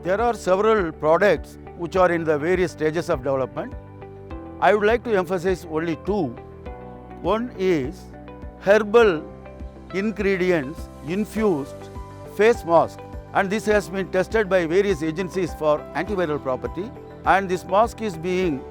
There are several products which are in the various stages of development. I would like to emphasize only two. One is herbal ingredients infused face mask, and this has been tested by various agencies for antiviral property, and this mask is being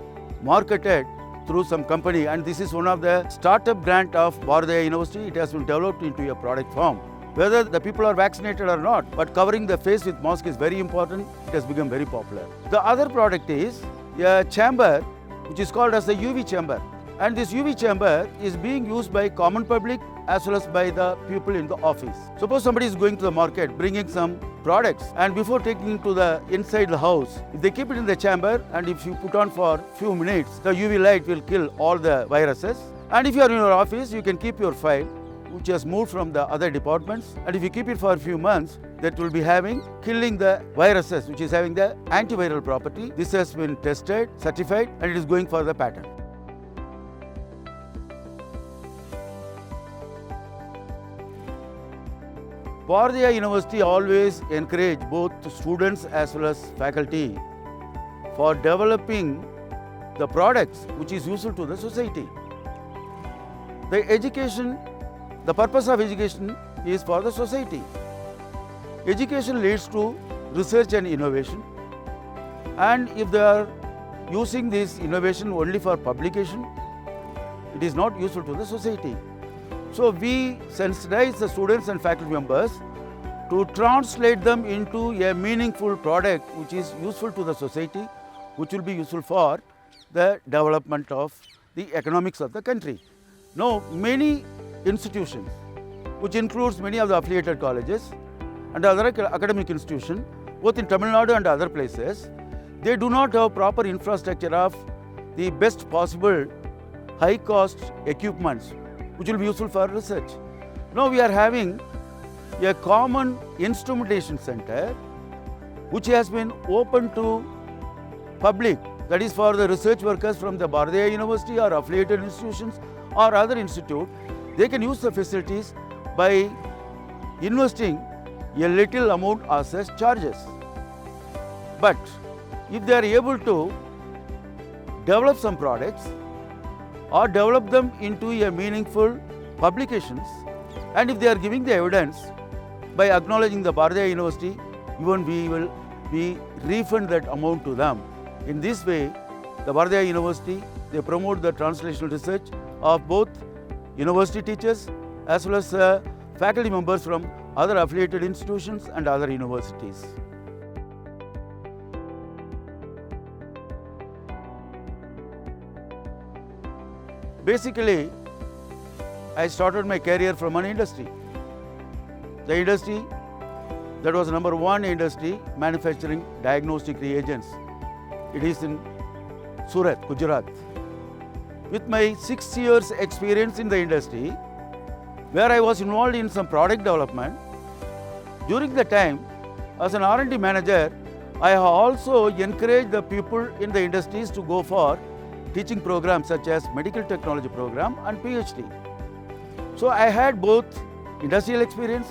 marketed through some company, and this is one of the startup grant of Bharathiya University. It has been developed into a product form. Whether the people are vaccinated or not, but covering the face with mask is very important. It has become very popular. The other product is a chamber which is called as the UV chamber, and this UV chamber is being used by common public as well as by the people in the office. Suppose somebody is going to the market bringing some products, and before taking to the inside the house, if they keep it in the chamber and if you put on for few minutes, the UV light will kill all the viruses. And if you are in your office, you can keep your file which has moved from the other departments, and if you keep it for a few months, that will be killing the viruses which is having the antiviral property. This has been tested, certified, and it is going for the patent. Bharathiya University always encourage both students as well as faculty for developing the products which is useful to the society. The purpose of education is for the society. Education leads to research and innovation, and if they are using this innovation only for publication, it is not useful to the society. So we sensitize the students and faculty members to translate them into a meaningful product which is useful to the society, which will be useful for the development of the economics of the country. Now, many institutions, which includes many of the affiliated colleges and other academic institutions, both in Tamil Nadu and other places, they do not have proper infrastructure of the best possible high cost equipments which will be useful for research. Now we are having a common instrumentation center which has been open to public, that is for the research workers from the Bharathiya University or affiliated institutions or other institute. They can use the facilities by investing a little amount as charges. But if they are able to develop some products or develop them into a meaningful publications, and if they are giving the evidence by acknowledging the Bharathiya University, even we will refund that amount to them. In this way, the Bharathiya University, they promote the translational research of both university teachers as well as faculty members from other affiliated institutions and other universities. Basically, I started my career from an industry. The industry that was number one industry manufacturing diagnostic reagents. It is in Surat, Gujarat. With my 6 years experience in the industry, where I was involved in some product development, during the time as an R&D manager, I have also encouraged the people in the industries to go for teaching programs such as medical technology program and PhD. So I had both industrial experience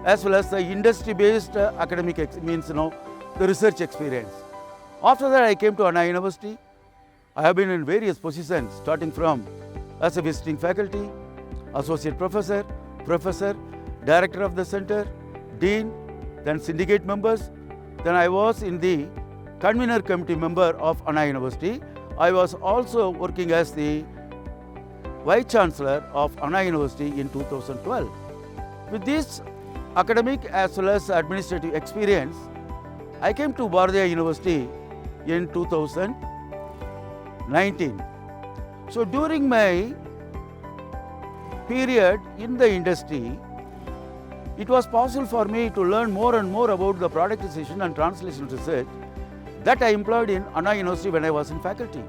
as well as the industry-based academic the research experience. After that, I came to Anna University. I have been in various positions, starting from as a visiting faculty, associate professor, director of the center, dean, then syndicate members. Then I was in the convener committee member of Anna University. I was also working as the Vice Chancellor of Anna University in 2012. With this academic as well as administrative experience, I came to Bharathiya University in 2019. So during my period in the industry, it was possible for me to learn more and more about the productization and translation research that I employed in Anna University when I was in faculty.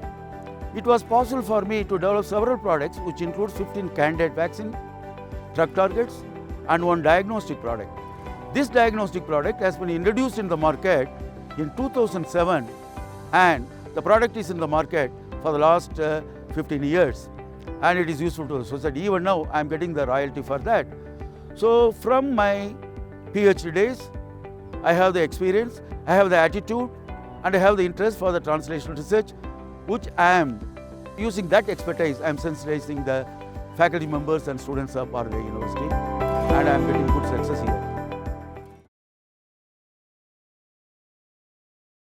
It was possible for me to develop several products which include 15 candidate vaccine, drug targets and one diagnostic product. This diagnostic product has been introduced in the market in 2007 and the product is in the market for the last 15 years and it is useful to the society. Even now I am getting the royalty for that. So from my PhD days, I have the experience, I have the attitude, and I have the interest for the translational research, which I am using that expertise. I am sensitizing the faculty members and students of RVI University, and I am getting good success here.